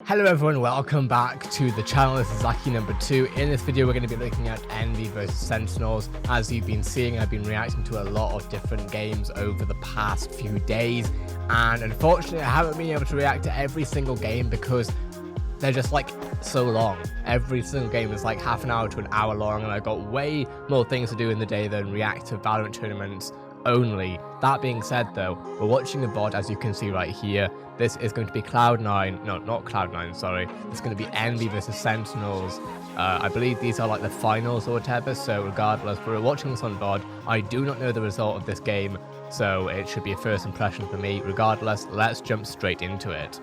Hello everyone, welcome back to the channel. This is Zaki number 2. In this video we're going to be looking at Envy versus Sentinels. As you've been seeing, I've been reacting to a lot of different games over the past few days, and unfortunately I haven't been able to react to every single game because they're just like so long. Every single game is like half an hour to an hour long, and I've got way more things to do in the day than react to Valorant tournaments only. That being said though, we're watching a VOD, as you can see right here. This is going to be Cloud9, no, not Cloud9, sorry. It's going to be Envy versus Sentinels. I believe these are like the finals or whatever, so regardless, we're watching this on VOD. I do not know the result of this game, so it should be a first impression for me. Regardless, let's jump straight into it.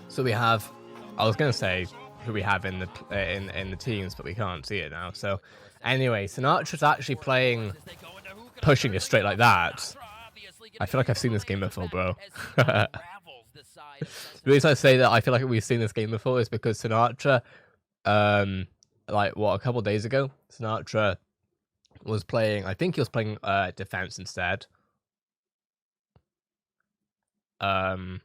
So we have, I was going to say who we have in the teams, but we can't see it now. So anyway, Sinatra's actually playing, pushing it straight like that. I feel like I've seen this game before, bro. The reason I say that I feel like we've seen this game before is because Sinatra, like what, a couple days ago, Sinatra was playing, I think he was playing defense instead. Sorry,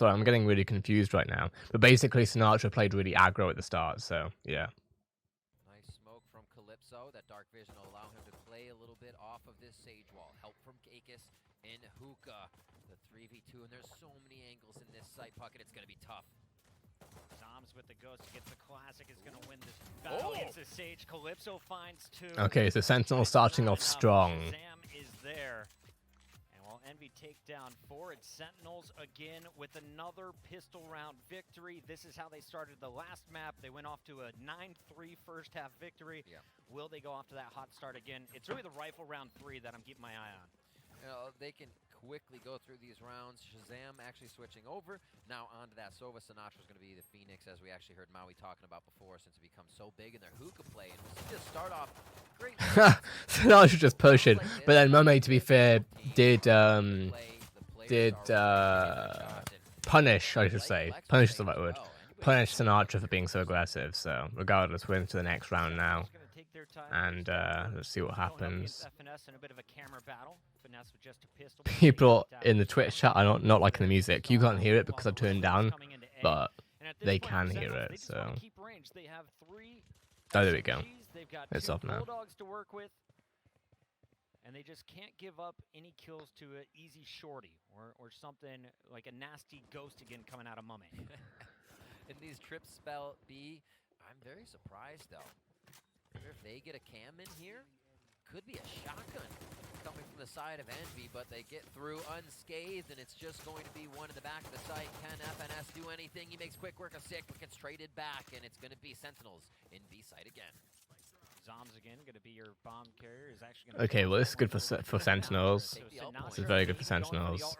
I'm getting really confused right now. But basically, Sinatra played really aggro at the start, so yeah. Nice smoke from Calypso. That dark vision will allow him to play a little bit off of this Sage Wall. Help from Kakis and Hookah. The 3v2, and there's so many angles in this side pocket, it's going to be tough. Zoms with the ghost gets the classic, is going to win this battle against the Sage. Calypso finds 2. Okay, so Sentinel starting off strong. Shazam is there. Envy take down 4. It's Sentinels again with another pistol round victory. This is how they started the last map. They went off to a 9-3 first half victory. Yeah. Will they go off to that hot start again? It's really the rifle round 3 that I'm keeping my eye on. You know, they can quickly go through these rounds. Shazam actually switching over. Now onto that Sova. Sinatra's going to be the Phoenix, as we actually heard Maui talking about before, since it becomes so big in their hookah play. And we'll just start off great. Sinatra just pushing, but then Mame, to be fair, did punish, I should say. Punish is the right word. Punish Sinatra for being so aggressive. So regardless, we're into the next round now. And let's see what happens. People in the Twitch chat are not liking the music. You can't hear it because I've turned down, but they can hear it. So, oh, there we go. It's off now. And they just can't give up any kills to an easy shorty or something like a nasty ghost again coming out of Mummy. And these trips spell B. I'm very surprised though. If they get a cam in here, could be a shotgun coming from the side of Envy, but they get through unscathed, and it's just going to be one in the back of the site. Can FNS do anything? He makes quick work of Sick, but gets traded back, and it's going to be Sentinels in B site again. Zoms again, going to be your bomb carrier. Is actually gonna okay, well, this is good for Sentinels. This is very good for Sentinels.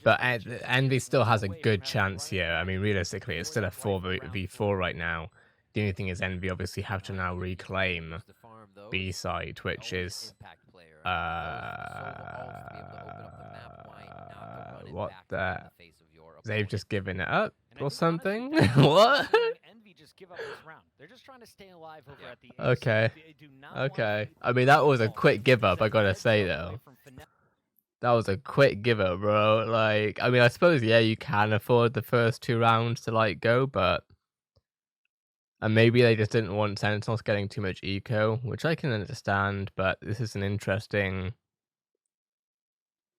But Envy still has a good chance here. I mean, realistically, it's still a 4v4 right now. The only thing is Envy obviously have to now reclaim B side, which is what the, they've just given it up or something. What? Okay. Okay. I mean, that was a quick give up, I gotta say though. That was a quick give up, bro. Like, I mean, I suppose, yeah, you can afford the first 2 rounds to like go, but and maybe they just didn't want Sentinels getting too much eco, which I can understand, but this is an interesting...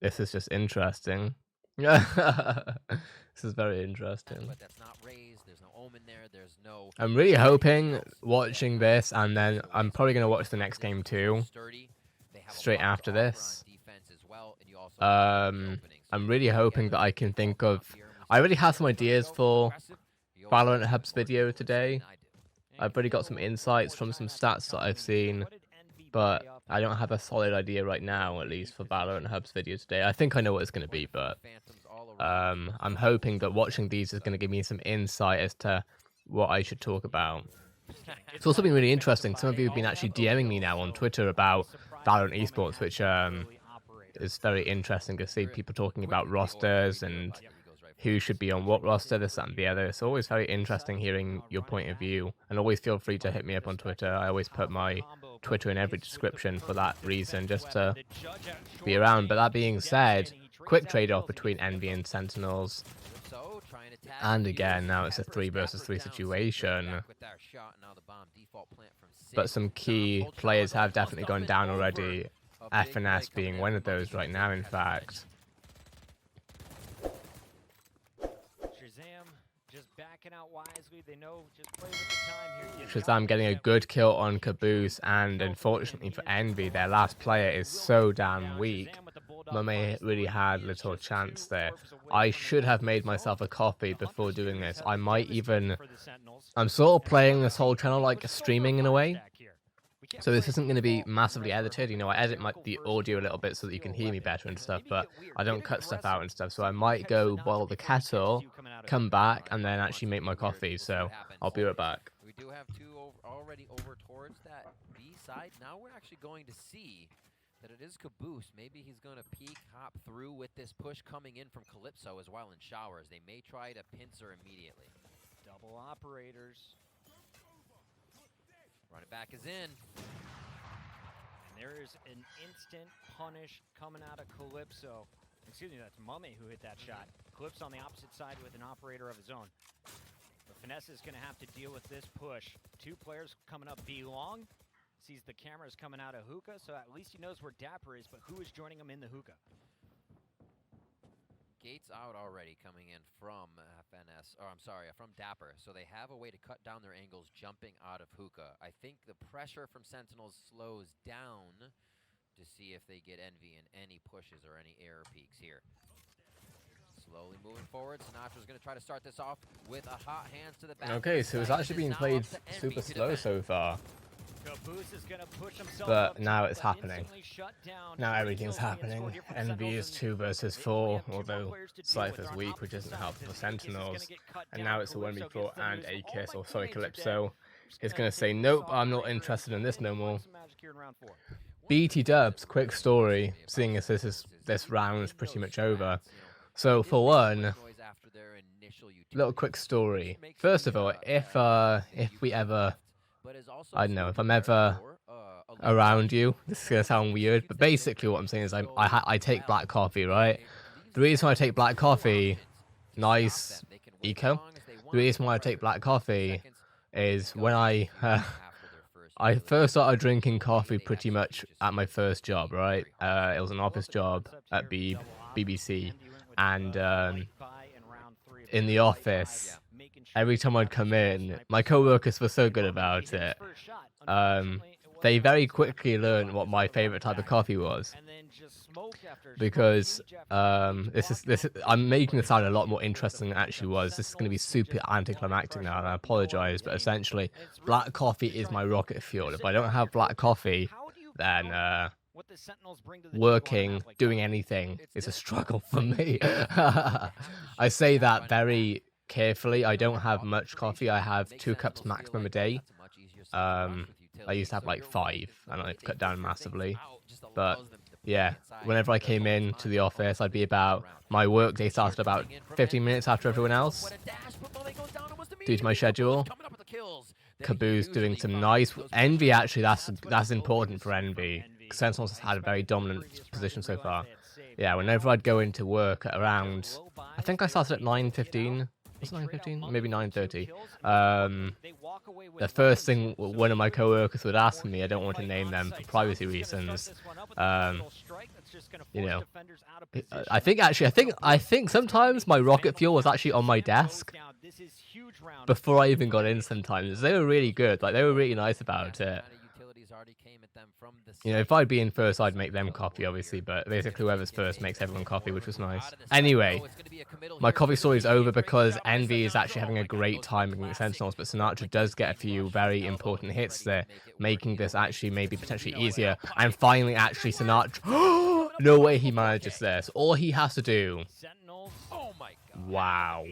This is just interesting. This is very interesting. But that's not raised. There's no omen there. There's no... I'm really hoping, watching this, and then I'm probably going to watch the next game too, straight after this. I'm really hoping that I can think of... I already have some ideas for Valorant Hub's video today. I've already got some insights from some stats that I've seen, but I don't have a solid idea right now, at least for Valorant Hub's video today. I think I know what it's going to be, but I'm hoping that watching these is going to give me some insight as to what I should talk about. It's also been really interesting. Some of you have been actually DMing me now on Twitter about Valorant Esports, which is very interesting to see people talking about rosters and who should be on what roster, this, that, and the other. It's always very interesting hearing your point of view, and always feel free to hit me up on Twitter. I always put my Twitter in every description for that reason, just to be around. But that being said, quick trade-off between Envy and Sentinels. So, trying to tag And the again, fuse. now it's a Peppers 3 versus 3 down, Sig situation. back with our shot. Now the bomb default plant from But Sig. some key Ultra players is have almost definitely up gone and down over. already. A big play FNS coming being in one from of those Monkey right Six now, and in Catch fact. Shazam just backing out wisely. They know just play with the time here. Shazam getting a good kill on Caboose, and unfortunately for Envy, their last player is so damn weak. Mummy really had little chance there. I should have made myself a copy before doing this. I might even... I'm sort of playing this whole channel like streaming in a way. So this isn't going to be massively edited. You know, I edit the audio a little bit so that you can hear me better and stuff, but I don't cut stuff out and stuff. So I might go boil the kettle, come back, and then actually make my coffee. So I'll be right back. We do have two already over towards that B side. Now we're actually going to see that it is Caboose. Maybe he's going to peek, hop through with this push coming in from Calypso as well in showers. They may try to pincer immediately. Double operators. Running back is in. And there is an instant punish coming out of Calypso. Excuse me, that's Mummy who hit that shot. Calypso on the opposite side with an operator of his own. But Finesse is going to have to deal with this push. Two players coming up B long. Sees the cameras coming out of hookah, so at least he knows where Dapper is, but who is joining him in the hookah? Gates out already coming in from FNS, or I'm sorry, from Dapper. So they have a way to cut down their angles jumping out of hookah. I think the pressure from Sentinels slows down to see if they get Envy in any pushes or any error peaks here. Slowly moving forward. Sinatra's going to try to start this off with a hot hands to the back. Okay, so it's actually being played super slow so far. But now it's happening. Now everything's happening. Envy is 2 versus 4, although Cypher's weak, which doesn't help for Sentinels. And now it's a 1v4 and a kiss, or sorry, Calypso is going to say, nope, I'm not interested in this no more. BT Dubs, quick story, seeing as this round is pretty much over. So for one, little quick story. First of all, if we ever... I don't know, if I'm ever around you, this is going to sound weird, but basically what I'm saying is I take black coffee, right? The reason why I take black coffee, nice eco, the reason why I take black coffee is when I first started drinking coffee pretty much at my first job, right? It was an office job at BBC, and in the office, every time I'd come in, my co-workers were so good about it. They very quickly learned what my favorite type of coffee was. Because I'm making this sound a lot more interesting than it actually was. This is going to be super anticlimactic now, and I apologize, but essentially, black coffee is my rocket fuel. If I don't have black coffee, then working, doing anything is a struggle for me. I say that very carefully. I don't have much coffee. I have 2 cups maximum a day. I used to have like 5, and I've cut down massively. But yeah, whenever I came in to the office, I'd be about, my work day started about 15 minutes after everyone else, due to my schedule. Caboose doing some nice Envy. Actually, that's important for Envy. Sentinels has had a very dominant position so far. Yeah, whenever I'd go into work at around, I think I started at 9:15. Was it 9:15? Maybe 9:30. The first thing one of my co-workers would ask me, I don't want to name them for privacy reasons. You know, I think sometimes my rocket fuel was actually on my desk before I even got in. Sometimes they were really good. Like, they were really nice about it. You know, if I'd be in first, I'd make them coffee, obviously, but basically whoever's first makes everyone coffee, which was nice. Anyway, my coffee story is over because Envy is actually having a great time against Sentinels, but Sinatra does get a few very important hits there, making this actually maybe potentially easier. And finally, actually, Sinatra... No way he manages this. All he has to do... Wow.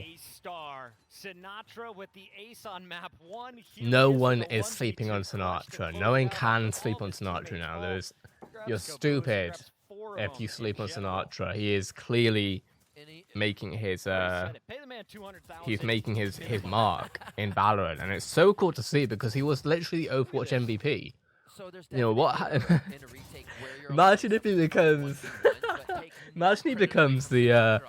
Sinatra with the ace on map 1. No one is sleeping on Sinatra. No one can sleep on Sinatra now. You're stupid if you sleep on Sinatra. He is clearly making his he's making his mark in Valorant, and it's so cool to see because he was literally the Overwatch MVP. You know what? Imagine if he becomes imagine he becomes the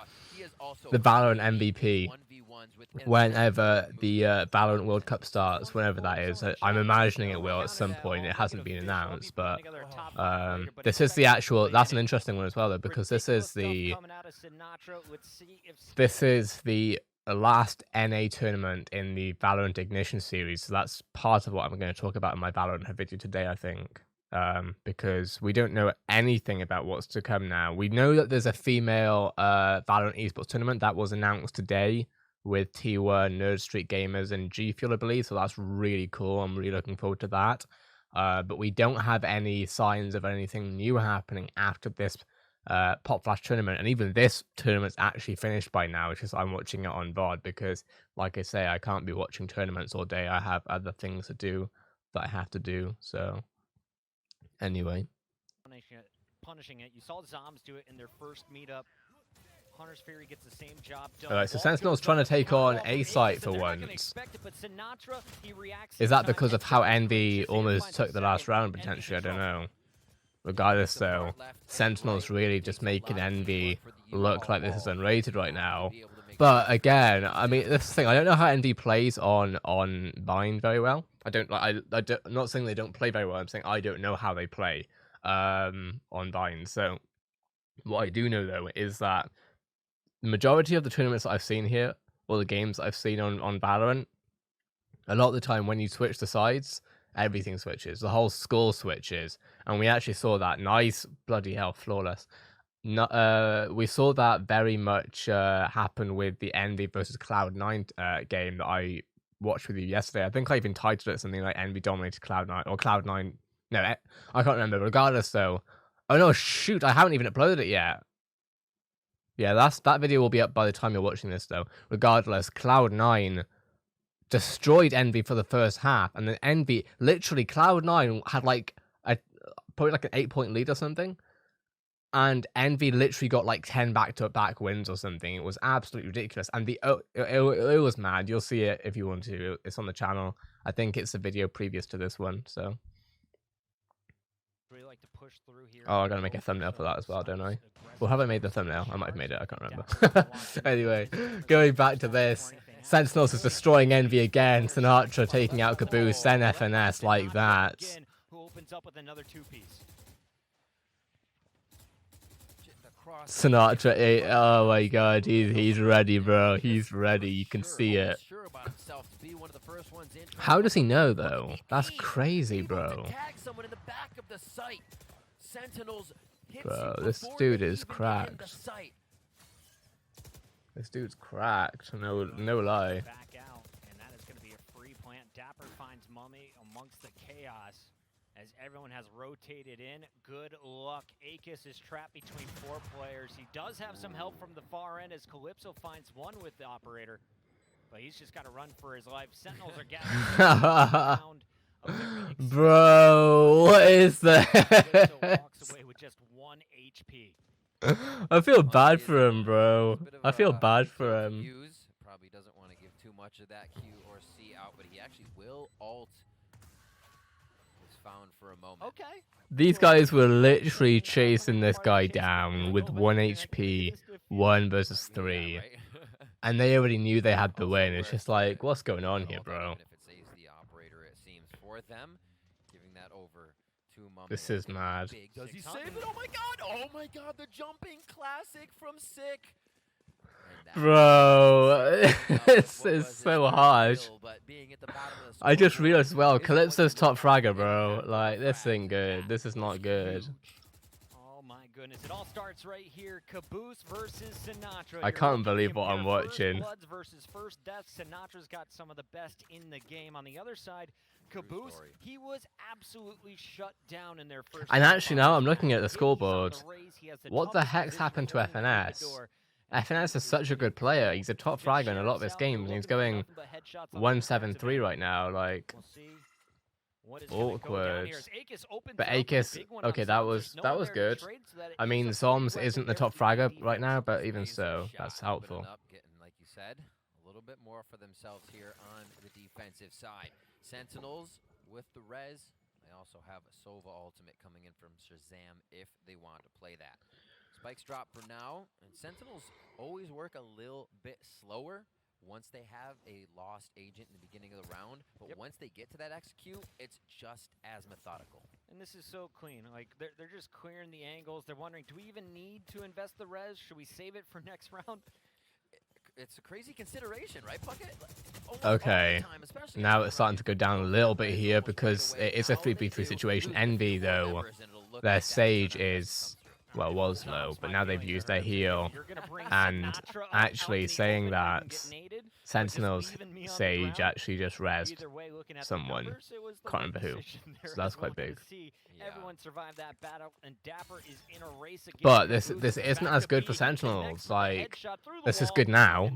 also the Valorant really MVP. 1v1s with Whenever the Valorant World Cup starts, whenever that is, I'm imagining it will at some point. It hasn't been announced, but this is the actual. That's an interesting one as well, though, because this is the last NA tournament in the Valorant Ignition series. So that's part of what I'm going to talk about in my Valorant video today, I think. Because we don't know anything about what's to come now. We know that there's a female Valorant Esports tournament that was announced today with T1, Nerd Street Gamers, and G Fuel, I believe. So that's really cool. I'm really looking forward to that. But we don't have any signs of anything new happening after this Pop Flash tournament. And even this tournament's actually finished by now. It's just I'm watching it on VOD because, like I say, I can't be watching tournaments all day. I have other things to do that I have to do. So anyway. Punishing it. You saw Zombs do it in their first meetup. Hunter's Fury gets the same job done. Alright, so Sentinel's trying to take on A site for once. Is that because of how Envy almost took the last round, potentially? I don't know. Regardless, though, Sentinel's really just making Envy look like this is unrated right now. But again, I mean, this thing, I don't know how Envy plays on Bind very well. I don't, I'm not saying they don't play very well, I'm saying I don't know how they play on Bind. So, what I do know, though, is that the majority of the tournaments that I've seen here, or the games that I've seen on Valorant, a lot of the time when you switch the sides, everything switches. The whole score switches. And we actually saw that. Nice, bloody hell, flawless. We saw that very much happen with the Envy versus Cloud9 game that I watched with you yesterday. I think I even titled it something like Envy dominated Cloud9, or Cloud9. No, I can't remember. Regardless, though. Oh no, shoot, I haven't even uploaded it yet. Yeah, that video will be up by the time you're watching this, though. Regardless, Cloud9 destroyed Envy for the first half, and then Envy, literally, Cloud9 had like probably like an 8-point lead or something, and Envy literally got like 10 back-to-back wins or something. It was absolutely ridiculous, and it was mad. You'll see it if you want to. It's on the channel. I think it's a video previous to this one, so. Really like to push through here. Oh, I gotta make a thumbnail for that as well, don't I? Well, have I made the thumbnail? I might have made it, I can't remember. Anyway, going back to this, Sentinels is destroying Envy again, Sinatra taking out Caboose, then FNS like that. Who opens up with another two-piece. Sinatra, oh my god, he's ready, bro. He's ready, you can see it. How does he know, though? That's crazy, bro. Bro, this dude is cracked. This dude's cracked, no lie. Back out, and that is going to be a free plant. Dapper finds Mummy amongst the chaos as everyone has rotated in. Good luck. Akis is trapped between 4 players. He does have some help from the far end as Calypso finds one with the operator, but he's just got to run for his life. Sentinels are gathering around. Bro, what is that? Walks away with just 1 HP. I feel bad for him, bro. I feel bad for him. Probably doesn't want to give too much of that Q or C out, but he actually will ult. Was found for a moment. Okay. These guys were literally chasing this guy down with 1 HP, 1 versus 3. And they already knew they had the win. It's just like, what's going on here, bro? This is mad. Does he save it? Oh my god! Oh my god, the jumping classic from Sick! Bro, this is so harsh. I just realized as well, Calypso's top fragger, bro. Like, this ain't good. This is not good. Oh my goodness, it all starts right here. Caboose versus Sinatra. I can't believe what I'm watching. First bloods versus first deaths. Sinatra's got some of the best in the game. On the other side, Caboose, he was absolutely shut down in their first. And actually now I'm looking at the scoreboard. What the heck's happened to FNS? FNS is such a good player. He's a top fragger in a lot of his games, and he's going 1-7-3 right now. Like, awkward. But Akis, okay, that was good. I mean, Zoms isn't the top fragger right now, but even so, that's helpful. Like you said, a little bit more for themselves here on the defensive side. Sentinels with the res. They also have a Sova ultimate coming in from Shazam if they want to play that. Spikes drop for now, and Sentinels always work a little bit slower once they have a lost agent in the beginning of the round, but once they get to that execute, it's just as methodical. And this is so clean. Like, they're just clearing the angles. They're wondering, do we even need to invest the res? Should we save it for next round? It's a crazy consideration, right, Puckett? Okay, now it's starting to go down a little bit here because it is a 3v3 situation. Envy, though, their Sage is, well, was low, but now they've used their heal. And actually saying that Sentinel's Sage actually just rezzed someone. Can't remember who. So that's quite big. Everyone survived that battle, and Dapper is in a race again. But this isn't as good for Sentinels. Like, this is good now.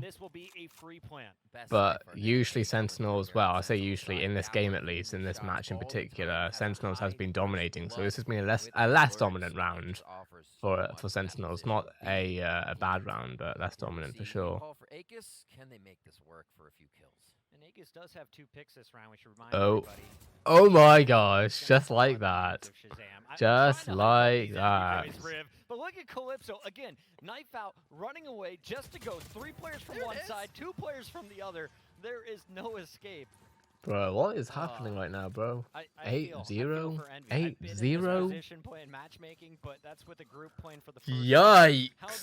But usually Sentinels, well, I say usually in this game at least, in this match in particular, Sentinels has been dominating. So this has been a less dominant round for Sentinels. Not a bad round, but less dominant for sure. Can they make this work for a few kills? And Aegis does have 2 picks this round, we should remind everybody. Oh my gosh, just like that. Just like that. But look at Calypso, again, knife out, running away just to go 3 players from one side, 2 players from the other. There is no escape. Bro, what is happening right now, bro? 8-0? 8-0? Playing matchmaking, but that's with the group playing for the first Yikes. How do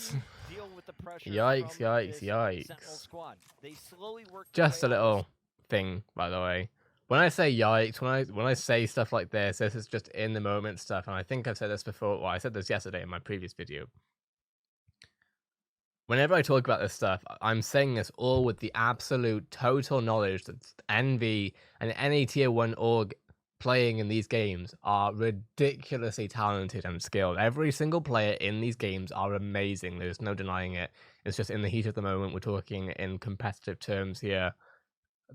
you deal with the pressure Yikes, from yikes, this yikes. Sentinel squad? They slowly work Just a little thing, by the way. When I say yikes, when I say stuff like this is just in the moment stuff, and I think I've said this before. Well, I said this yesterday in my previous video. Whenever I talk about this stuff, I'm saying this all with the absolute total knowledge that Envy and any tier 1 org playing in these games are ridiculously talented and skilled. Every single player in these games are amazing. There's no denying it. It's just in the heat of the moment. We're talking in competitive terms here.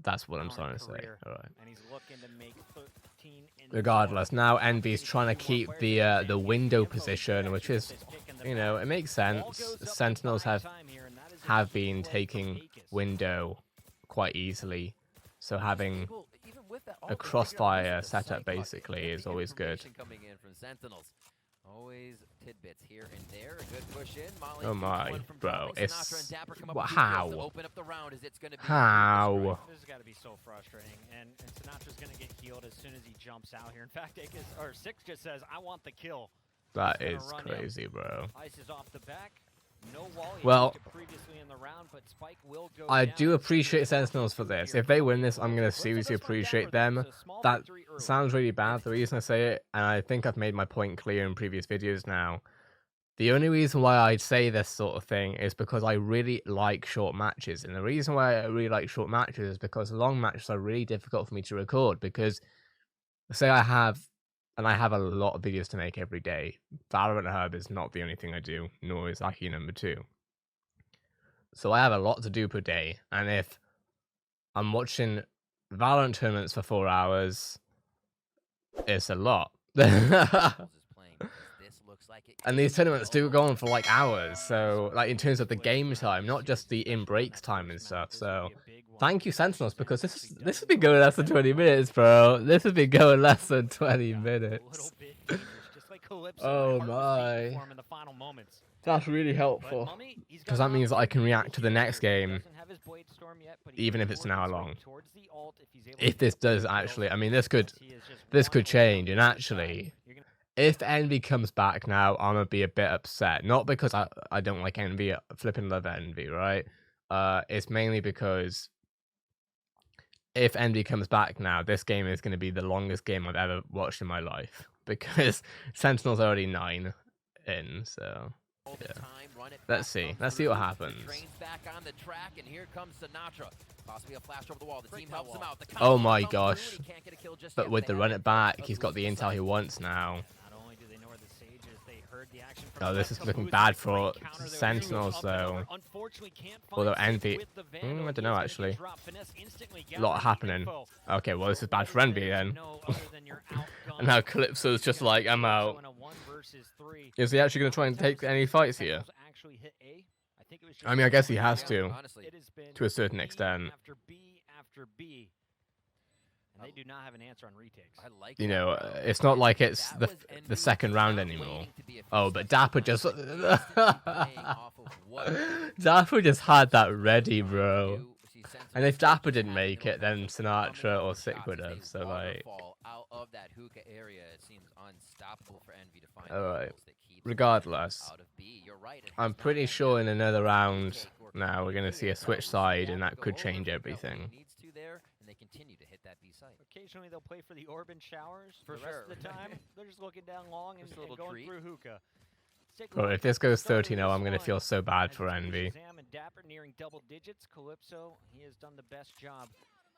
That's what I'm trying to say. All right. And he's looking to make 13 Regardless, now Envy's trying to keep the window position, which is, you know, it makes sense. Sentinels have been taking window quite easily, so having a crossfire setup basically is always good. Coming in from Sentinels. Always tidbits here and there. A good push in. Molly Oh my, bro, it's how? How? This has got to be so frustrating, and Sinatra's going to get healed as soon as he jumps out here. In fact, Six just says, "I want the kill." That is crazy, bro. Ice is off the back. No wall. Well, previously in the round, but Spike will go I down. do appreciate Sentinels for this. If they win this, I'm going to seriously appreciate them. That sounds really bad, the reason I say it, and I think I've made my point clear in previous videos now. The only reason why I'd say this sort of thing is because I really like short matches. And the reason why I really like short matches is because long matches are really difficult for me to record. Because, say I have a lot of videos to make every day. Valorant Hub is not the only thing I do, nor is Aki number 2. So I have a lot to do per day. And if I'm watching Valorant tournaments for 4 hours, it's a lot. And these tournaments do go on for like hours, so like in terms of the game time, not just the in breaks time and stuff. So thank you, Sentinels, because this has been going less than 20 minutes, bro. This has been going less than 20 minutes. Oh my, that's really helpful, because that means that I can react to the next game, even if it's an hour long. If this does actually, I mean, this could change, and actually, if Envy comes back now, I'm gonna be a bit upset. Not because I don't like Envy, I flipping love Envy, right? It's mainly because if Envy comes back now, this game is gonna be the longest game I've ever watched in my life, because Sentinel's already 9 in, so yeah. Let's see what happens. Oh my gosh! But with the run it back, he's got the intel he wants now. Oh, this is looking bad for Sentinels, though. Although Envy, I don't know, actually. A lot happening. Okay, well, this is bad for Envy, then. And now Calypso's just like, I'm out. Is he actually going to try and take any fights here? I mean, I guess he has to a certain extent. And they do not have an answer on retakes. I like You that, know, bro. it's not like it's That the was Envy the second round not anymore. waiting to be a few Oh, but steps Dapper behind, just but instantly playing off of what Dapper just had that Sentinels ready, trying to bro. do. We see And Sentinels if Dapper just didn't having make an it, then offensive coming Sinatra up or with Sick shots would as have. they So like, waterfall out of that hookah area. It seems unstoppable for Envy to find all right. angles that keeps Regardless, out of B. You're right, it I'm has not pretty been sure in that another round retake or now we're gonna see a complete switch AFL. side, We and see that Dapper could go change over, figure out what everything. he needs to there, and they continue to hit that B site. Occasionally they'll play for the orb and showers. For the rest sure. of the time, they're just looking down long and, Just a little going treat. through hookah. Let's take a Bro, look if this at the goes start of 13-0, this I'm gonna one. feel so bad As for it's gonna be Envy. Shazam and Dapper nearing double digits. Calypso, he has done the best job.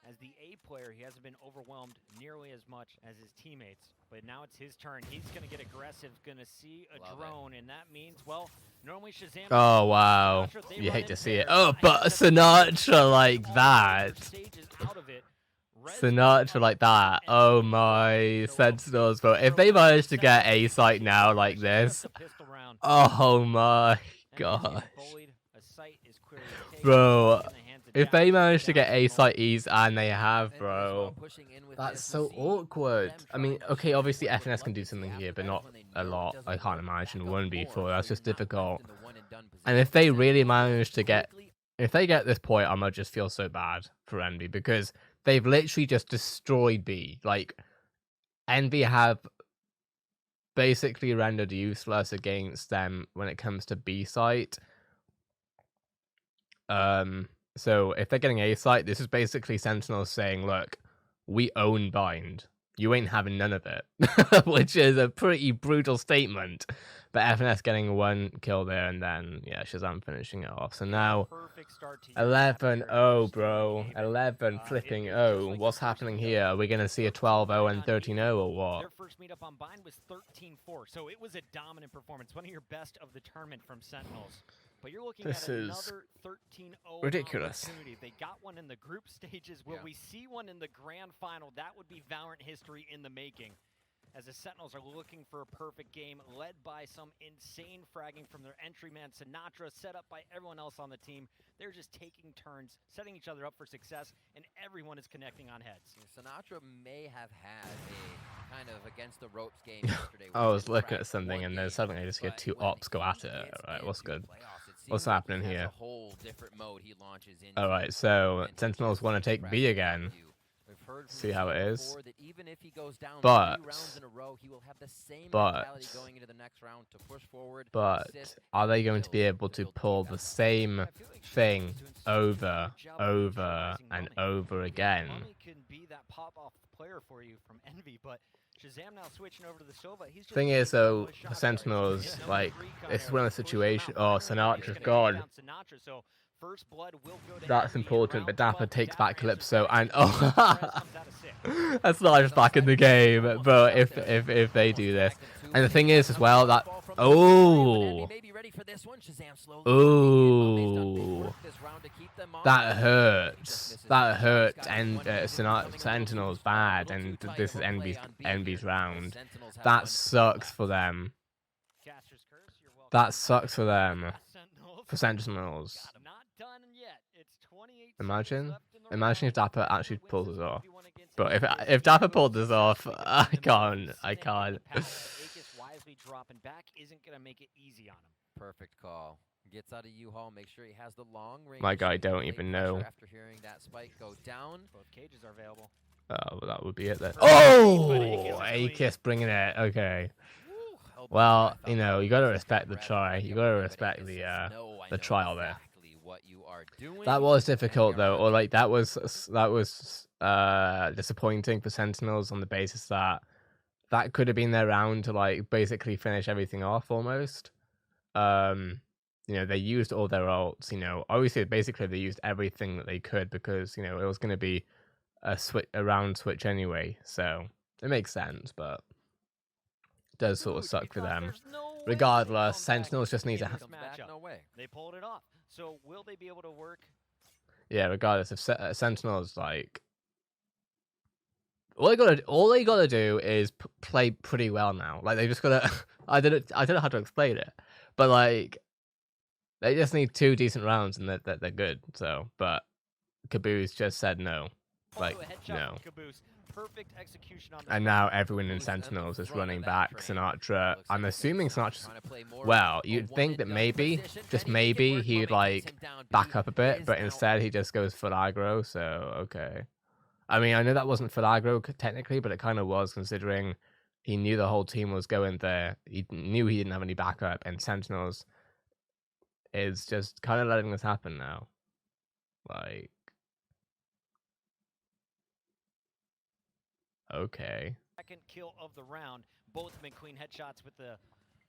As the A player, he hasn't been overwhelmed nearly as much as his teammates. But now it's his turn. He's going to get aggressive, going to see a Love it. drone, and that means, well, normally Shazam... Oh wow, Sinatra, they you run hate to in see it. pairs. Oh, Not but as a Sinatra like all that. major stages out of it. Res Sinatra on like the front that. end Oh of the my field. So, Sentinels, bro. If for they one, manage to get Sentinels A site team now is like just this, a pistol round. oh my Envy's getting gosh. bullied. A site is clearly taken. Bro, In the hands of if they Dapper. manage to get Down A the site E's, and they have, Envy as bro, well, pushing in with that's this. so We see awkward. them I mean, trying to okay, shift obviously away. Would FNS can love do to see something here, but after not that when they a know it lot. doesn't I can't work, imagine back up 1v4. more, That's so just you're not left difficult. in the one and done And if position. they really Sentinels manage to get, quickly if they get this point, I'm gonna just feel so bad for Envy because they've literally just destroyed B. Like, Envy have basically rendered useless against them when it comes to B site. So if they're getting A site, this is basically Sentinels saying, look, we own bind. You ain't having none of it. Which is a pretty brutal statement. But FNS getting one kill there, and then, yeah, Shazam finishing it off. So now, Perfect start to your 11-0, first bro. game. 11 flipping it is just 0. like What's the first happening meetup. here? Are we going to see a 12-0 and 13-0 or what? Their first meetup on Bind was 13-4, so it was a dominant performance. One of your best of the tournament from Sentinels. But you're looking This at is another 13-0 ridiculous. opportunity. They got one in the group stages. Will Yeah. we see one in the grand final? That would be Valorant history in the making. As the Sentinels are looking for a perfect game, led by some insane fragging from their entry man, Sinatra, set up by everyone else on the team. They're just taking turns, setting each other up for success, and everyone is connecting on heads. Sinatra may have had a kind of against the ropes game yesterday. I where was he looking fragged at something one and then game, suddenly I just get but two when ops go he at it. gets Alright, what's into good? playoffs, it What's seems like happening he has here? a whole different mode he launches into. Alright, so and he Sentinels just want to take B impresses again. you. We've heard from See how it Shazam is. before that even if he goes down But- 3 rounds in a row, he will have the same but- mentality going into the next round to push forward. But assist, are they and going to be build able to build pull teams the out. same I feel like thing Shazam's doing such a over, good job of over, neutralizing and Money. over again? Money can be that pop-off player for you from Envy, but Shazam now switching over to the Sova. He's just Thing is, taking all though, the for shots. Sentinels, He's number like, 3 it's gunner. one of the Push him out. situation. Oh, Primary Sinatra's he's gonna gone. take down Sinatra, so first blood will go to That's Envy in important, round but Dapper 12. takes Dapper back answers Calypso, back. and Perez oh, comes out of 6. that's not just back in the game. But if they do this, and the thing is as well that oh, ooh, that hurts. That hurt and Sentinels bad, and this is Envy's round. That sucks for them. Caster's curse, you're welcome. That sucks for them. Sentinels. For Sentinels. Not done yet. It's 28 Imagine, seconds left in the imagine if round. Dapper actually Wins pulls this this off. 1v1 against But Envy. if Dapper Goes pulled this off, successfully I with the can't. move. I Snake can't. in the path. Aegis wisely dropping back isn't gonna make it easy on him. Perfect call. Gets out of U-Haul, make sure he has the long range. My guy don't Take even pressure know. After hearing that spike go down. Both cages are available. Oh, well, that would be it then. Oh, Oh, Aegis bringing it. Okay. Woo, helped Well, us. I you thought know, that you gotta was respect kinda the rather try. heavy You up gotta there, but respect Aegis the says, "No, I the know trial there. exactly what you are doing." That was And difficult you're though, on. or like that was disappointing for Sentinels on the basis that that could have been their round to like basically finish everything off almost. You know, they used all their ults, you know, obviously basically they used everything that they could because, you know, it was gonna be a round switch anyway, so it makes sense, but it does sort of Dude, suck for because them. there's no way Regardless, they come back Sentinels just need in to this Comes back, matchup. no way. They pulled it off. So will they be able to work? Yeah, regardless if Sentinels like all they gotta do is play pretty well now. Like they just gotta I don't know how to explain it, but like they just need 2 decent rounds and they're good. So, but Caboose just said no. Like, a headshot no. from Caboose. Perfect execution on the And now everyone in Sentinels is running back. Sinatra, I'm assuming Sinatra's... Well, you'd think that maybe, just maybe, he'd like back up a bit, but instead he just goes full aggro, so okay. I mean, I know that wasn't full aggro technically, but it kind of was, considering he knew the whole team was going there. He knew he didn't have any backup, and Sentinels is just kind of letting this happen now. Like, okay. second kill of the round. Both have been clean headshots with the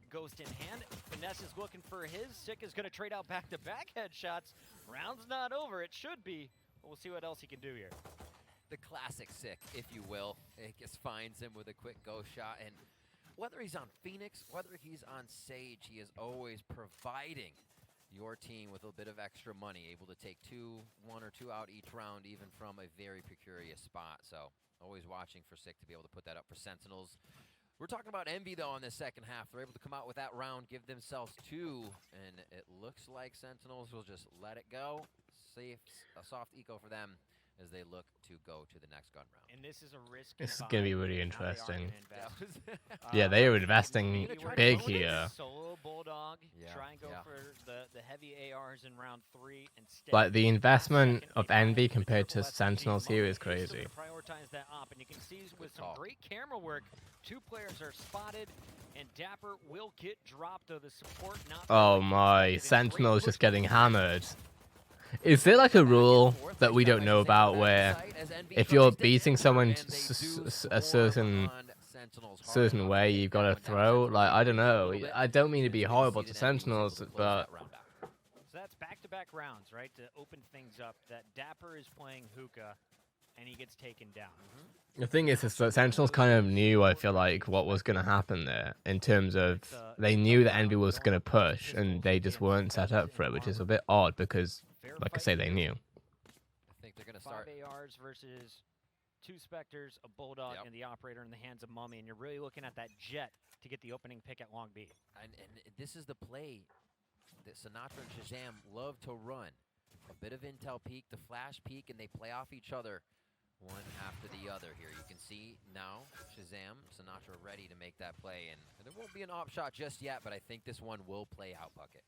Ghost in hand. Finesse is looking for his. Sick is going to trade out back-to-back headshots. Round's not over. It should be. But we'll see what else he can do here. The classic Sick, if you will. It just finds him with a quick ghost shot. And whether he's on Phoenix, whether he's on Sage, he is always providing your team with a bit of extra money, able to take one or two out each round, even from a very precarious spot. So always watching for Sick to be able to put that up for Sentinels. We're talking about Envy, though, in the second half. They're able to come out with that round, give themselves 2, and it looks like Sentinels will just let it go. Safe, a soft eco for them as they look to go to the next gun round. And this is a risk. This is going to be really interesting. Yeah, Yeah, they are investing big here. Solo Bulldog, Yeah, try and go for the heavy ARs in round 3 instead. Like, the investment of Envy compared to Sentinels here is crazy. Prioritize that op, and you can see with some call. great camera work, 2 players are spotted, and Dapper will get dropped, though the support not. Oh my, Sentinel's just getting hammered. Is there like a rule that we don't know about where if you're beating someone a certain way, you've got to throw? Like, I don't know. I don't mean to be horrible to Sentinels, but... So that's back-to-back rounds, right, to open things up. That Dapper is playing hookah, and he gets taken down. The thing is that Sentinels kind of knew, I feel like, what was going to happen there, in terms of they knew that Envy was going to push, and they just weren't set up for it, which is a bit odd, because, like I say, they knew. I think they're going to start. 5 ARs versus 2 Spectres, a Bulldog, and the Operator in the hands of Mummy, and you're really looking at that Jet to get the opening pick at Long B. And this is the play that Sinatra and Shazam love to run. A bit of intel peek, the flash peek, and they play off each other one after the other here. You can see now Shazam, Sinatra ready to make that play, and there won't be an op shot just yet, but I think this one will play out, Bucket.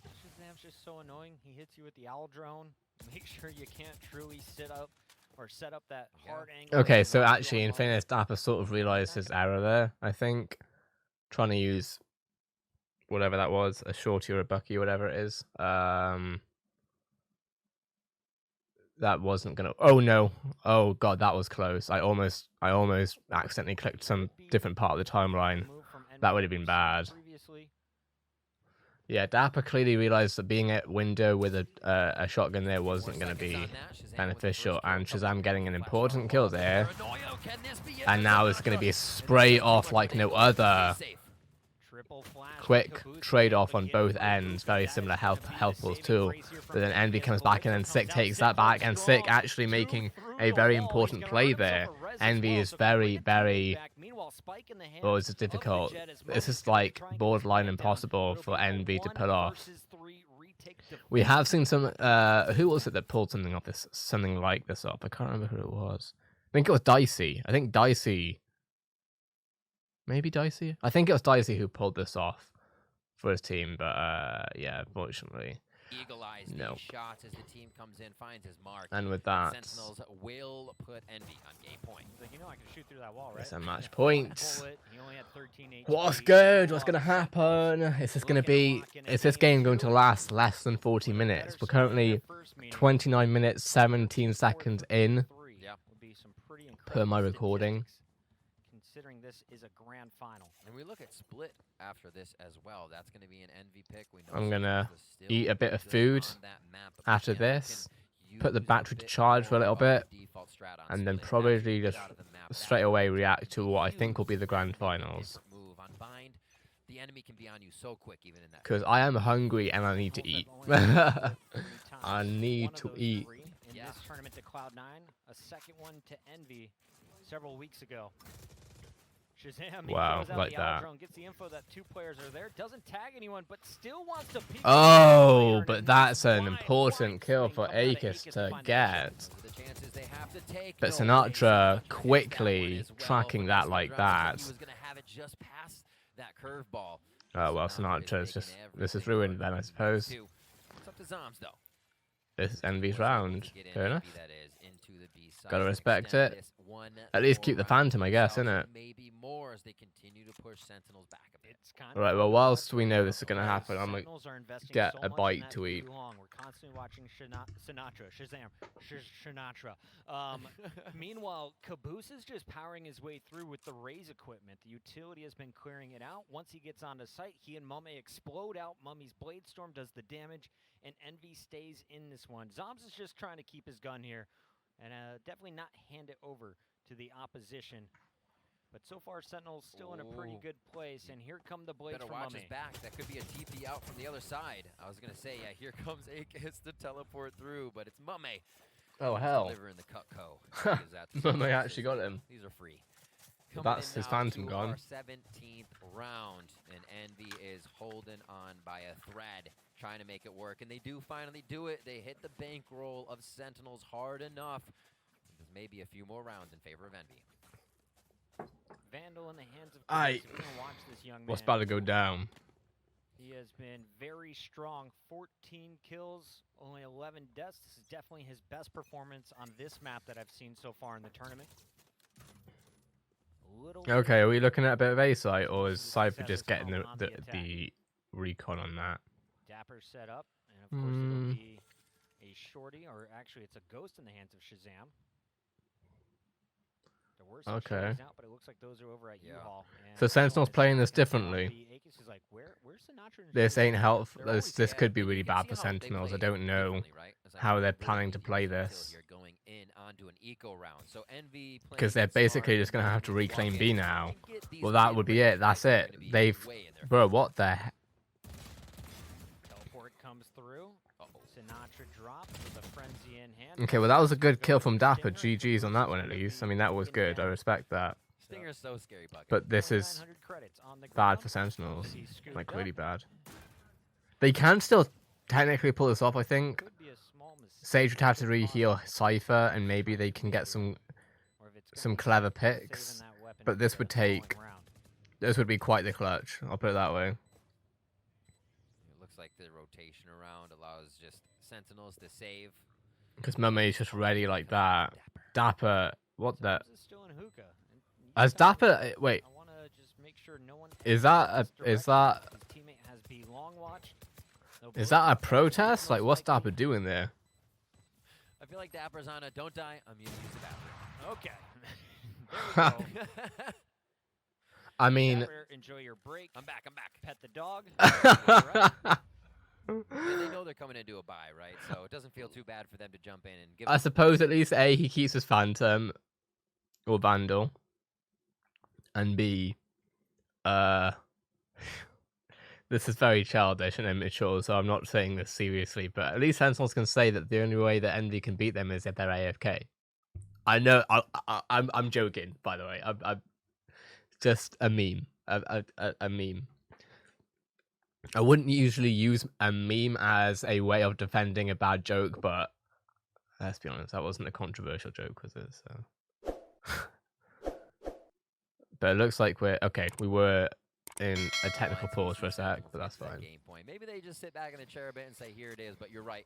Shazam's just so annoying. He hits you with the owl drone. Make sure you can't truly sit up or set up that hard angle. Okay, so actually, in fairness, Dapper sort of realized his error there, I think. Trying to use whatever that was, a shorty or a bucky, whatever it is. That wasn't gonna... Oh no. Oh god, that was close. I almost accidentally clicked some different part of the timeline. That would have been bad. Yeah, Dapper clearly realized that being at window with a shotgun there wasn't going to be beneficial, and Shazam getting an important kill there, and now it's going to be a spray off like no other. Quick trade off on both ends, very similar health pools too. But then Envy comes back and then Sick takes that back, and Sick actually making a very important play there. Envy is very, very... Oh, this is difficult. This is like borderline impossible for Envy to pull off. We have seen some... who was it that pulled something like this off? I can't remember who it was. I think it was Dicey. I think Dicey... Maybe Dicey? I think it was Dicey who pulled this off for his team, but yeah, unfortunately, no. Shots as the team comes in, finds his mark. And with that, Sentinels will put Envy on game point. Like, you know, I can shoot through that wall, right? it's a match point. He only had 13 HP. What's good? What's gonna happen? Is this game going to last less than 40 minutes? We're currently 29 minutes 17 seconds in per my recording. Considering this is a grand final. And we look at Split after this as well. That's going to be an Envy pick. We know I'm gonna eat a bit of food after this, put the battery to charge for a little bit, and then probably just straight away react to what I think will be the grand finals. The enemy can be on you so quick, even in that. Because I am hungry and I need to eat. I need to eat. In this tournament to Cloud9, a second one to Envy several weeks ago. Shazam, Wow, he throws out like the that. drone, gets the info that 2 players are there, doesn't tag anyone, but still wants to peek. Oh, but that's an important kill for Akis to get. But Sinatra quickly tracking that like that. Oh well, Sinatra's just, this is ruined then, I suppose. This is Envy's round. Fair enough. Gotta respect it. At least keep the Phantom, I guess, innit? Right, well, whilst we know this is gonna happen, I'm gonna get a bite to eat. We're constantly watching Sinatra, Sinatra. Meanwhile, Caboose is just powering his way through with the Raze equipment. The utility has been clearing it out. Once he gets onto site, he and Mummy explode out. Mummy's Blade Storm does the damage, and Envy stays in this one. Zombs is just trying to keep his gun here, and definitely not hand it over to the opposition. But so far, Sentinel's still in a pretty good place, and here come the blades from watch Mummy. his back. That could be a TP out from the other side. I was gonna say, yeah, here comes Akis to teleport through, but it's Mummy. Oh hell! Delivering the Cutco. Mummy actually got him. These are free. That's his Phantom gone. Our 17th round, and Envy is holding on by a thread, trying to make it work, and they do finally do it. They hit the bankroll of Sentinels hard enough. There's maybe a few more rounds in favor of Envy. Vandal in the hands of Caboose. We're gonna watch this young man. What's about to go down? He has been very strong. 14 kills, only 11 deaths. This is definitely his best performance on this map that I've seen so far in the tournament. Okay, are we looking at a bit of A-site, or is Cypher just getting the recon on that? Dapper set up, and of course it'll be a shorty, or actually it's a ghost in the hands of Shazam. There were some shorties out, but it looks like those are over at U-Haul. So Sentinel's playing this differently. Like, where's Sinatra and this ain't helpful. This could be really bad for Sentinels. I don't know how they're planning to play this. Because they're basically just going to have to reclaim B now. Well, that would be it. That's it. They've... Bro, what the heck? Teleport comes through. Sinatra drops with a frenzy in hand. Okay, well, that was a good kill from Dapper. GG's on that one, at least. I mean, that was good. I respect that. Stinger's so scary, Bucket. But this is bad for Sentinels. Like, really bad. They can still technically pull this off, I think. Sage would have to re-heal Cypher, and maybe they can get some clever picks. But this would take... This would be quite the clutch. I'll put it that way. It looks like the rotation around allows just Sentinels to save. Because Mummy's just ready like that. Dapper... What the... As As Dapper... Wait. Is that a protest? Like, what's Dapper doing there? I feel like Dapper's on a don't die, I'm gonna use the bathroom. Okay. There we go. I mean... Dapper, enjoy your break. I'm back. Pet the dog. And they know they're coming into a bye, right? So it doesn't feel too bad for them to jump in and give... I suppose at least A, he keeps his Phantom. Or Vandal. And B... This is very childish and immature, so I'm not saying this seriously, but at least Sentinels can say that the only way that Envy can beat them is if they're AFK. I know, I'm joking, by the way. I'm just a meme. A meme. I wouldn't usually use a meme as a way of defending a bad joke, but let's be honest, that wasn't a controversial joke, was it? So, but it looks like we were in a technical pause for a sec, but that's fine. Game point. Maybe they just sit back in a chair a bit and say, here it is, but you're right.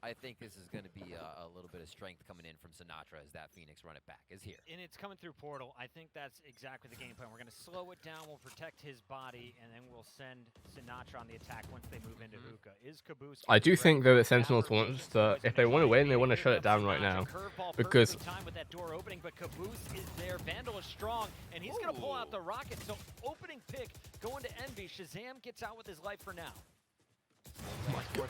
I think this is going to be a little bit of strength coming in from Sinatra as that Phoenix run it back is here. And it's coming through Portal. I think that's exactly the game plan. We're going to slow it down. We'll protect his body, and then we'll send Sinatra on the attack once they move into hookah. Is Caboose... I do think, though, that Sentinels wants to... If they want to win, they want to shut it down right now. Because... time with that door opening, but Caboose is there. Vandal is strong, and he's going to pull out the rocket. So opening pick going to Envy. Shazam gets out with his life for now. Oh my God.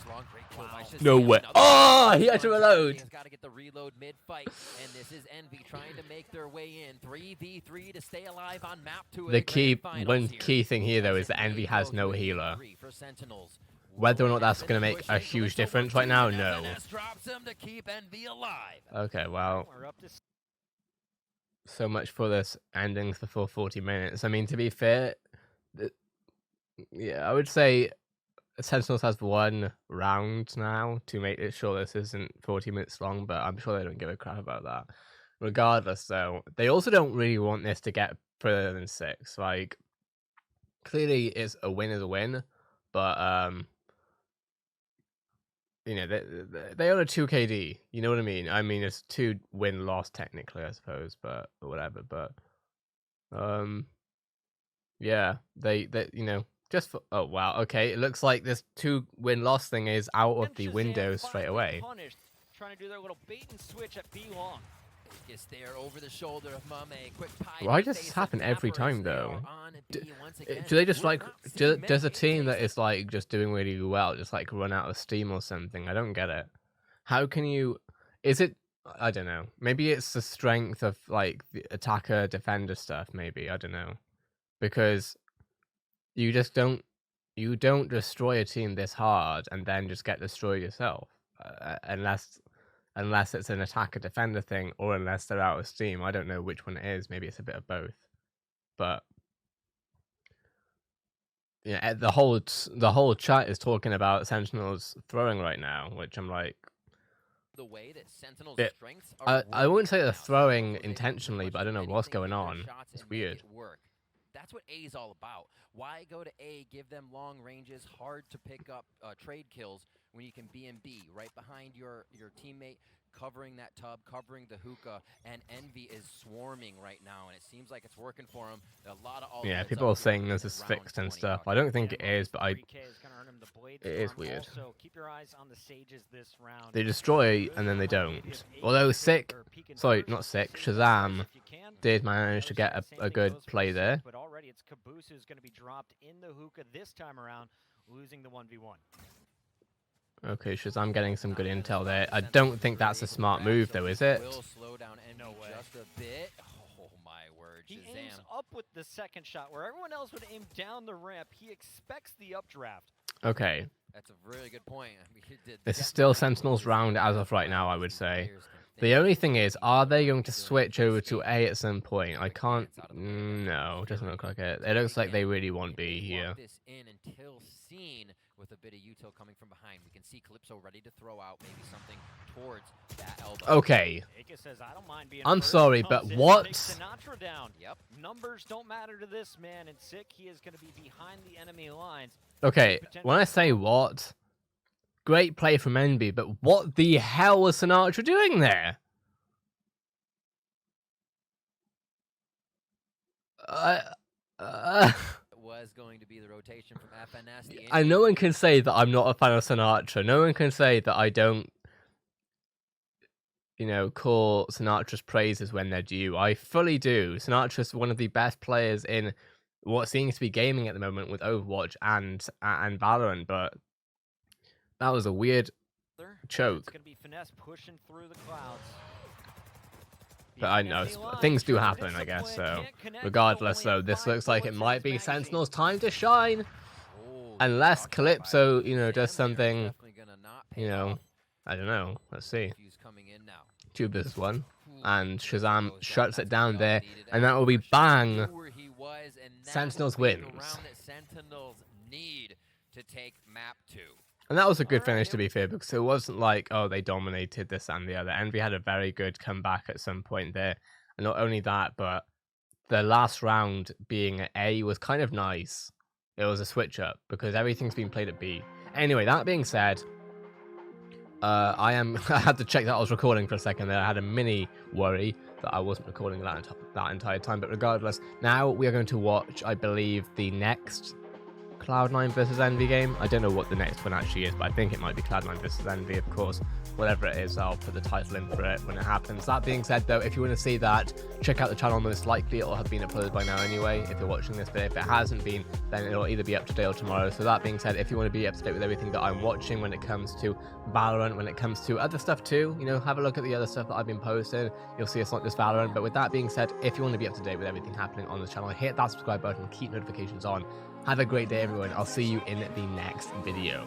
No way. Oh, he had to reload. He's got to get the reload mid-fight, and this is Envy trying to make their way in. 3v3 to stay alive on map 2. The key thing here, though, is that Envy has no healer. Whether or not that's going to make a huge difference right now, no. Okay, well... so much for this ending for full 40 minutes. I mean, to be fair, yeah, I would say Sentinels has one round now to make it sure this isn't 40 minutes long, but I'm sure they don't give a crap about that. Regardless, though, they also don't really want this to get further than 6. Like, clearly, it's a win is a win, but you know, they own a 2 KD. You know what I mean? I mean, it's 2 win-loss technically, I suppose, but whatever. But yeah, they you know, just for, oh wow, okay, it looks like this 2 win-loss thing is out of the window straight away. Trying to do their little bait and switch at B long. Is there over the shoulder of Mame. Quick pie. Why does this happen every time though? Do they just like does a team that is like just doing really well just like run out of steam or something? I don't get it. How can you? Is it? I don't know. Maybe it's the strength of like the attacker defender stuff. Maybe I don't know, because you just don't destroy a team this hard and then just get destroyed yourself, unless it's an attacker defender thing, or unless they're out of steam. I don't know which one it is. Maybe it's a bit of both. But yeah, the whole chat is talking about Sentinels throwing right now, which I'm like, the way that Sentinels strengths I wouldn't say they're throwing intentionally, but I don't know what's going on. It's weird. That's what A is all about. Why go to A, give them long ranges, hard to pick up trade kills when you can be in B, right behind your teammate, covering that tub, covering the hookah, and Envy is swarming right now, and it seems like it's working for him. A lot of people are saying this is fixed and stuff. I don't think it is, but it is weird. Also, keep your eyes on the Sages this round. They destroy and then they don't. Although Shazam did manage to get a good play there. But already it's Caboose who's going to be dropped in the hookah this time around, losing the 1v1. Okay, Shazam getting some good intel there. I don't think that's a smart move, though, is it? Slow down no way. Just a bit. Oh my word! He aims up with the second shot, where everyone else would aim down the ramp. He expects the updraft. Okay. That's a really good point. This is still Sentinels round as of right now, I would say. The only thing is, are they going to switch over to A at some point? I can't. No, doesn't look like it. It looks like they really want B here. With a bit of util coming from behind, we can see Calypso ready to throw out maybe something towards that elbow. Okay. Says, I don't mind being I'm sorry, but what? Sinatra down. Yep. Numbers don't matter to this man, and Sick, he is going to be behind the enemy lines. Okay, when I say what, great play from NB, but what the hell was Sinatra doing there? Was going to be the rotation from FNS. And no one can say that I'm not a fan of Sinatra. No one can say that I don't, you know, call Sinatra's praises when they're due. I fully do. Sinatra's one of the best players in what seems to be gaming at the moment with Overwatch and Valorant, but that was a weird choke. It's gonna be Finesse pushing through the clouds. But I know things do happen, I guess. So, regardless, though, this looks like it might be Sentinel's time to shine, unless Calypso, you know, does something. You know, I don't know. Let's see. Tube is one, and Shazam shuts it down there, and that will be bang. Sentinels wins. Sentinels need to take map 2. And that was a good finish, to be fair, because it wasn't like, oh, they dominated this and the other. Envy had a very good comeback at some point there. And not only that, but the last round being at A was kind of nice. It was a switch up, because everything's been played at B. Anyway, that being said, I had to check that I was recording for a second there. I had a mini worry that I wasn't recording that entire time. But regardless, now we are going to watch, I believe, the next Cloud9 versus Envy game. I don't know what the next one actually is, but I think it might be Cloud9 versus Envy, of course. Whatever it is, I'll put the title in for it when it happens. That being said, though, if you want to see that, check out the channel. Most likely it'll have been uploaded by now anyway, if you're watching this, but if it hasn't been, then it'll either be up today or tomorrow. So that being said, if you want to be up to date with everything that I'm watching when it comes to Valorant, when it comes to other stuff too, you know, have a look at the other stuff that I've been posting. You'll see it's not just Valorant. But with that being said, if you want to be up to date with everything happening on the channel, hit that subscribe button, keep notifications on. Have a great day, everyone. I'll see you in the next video.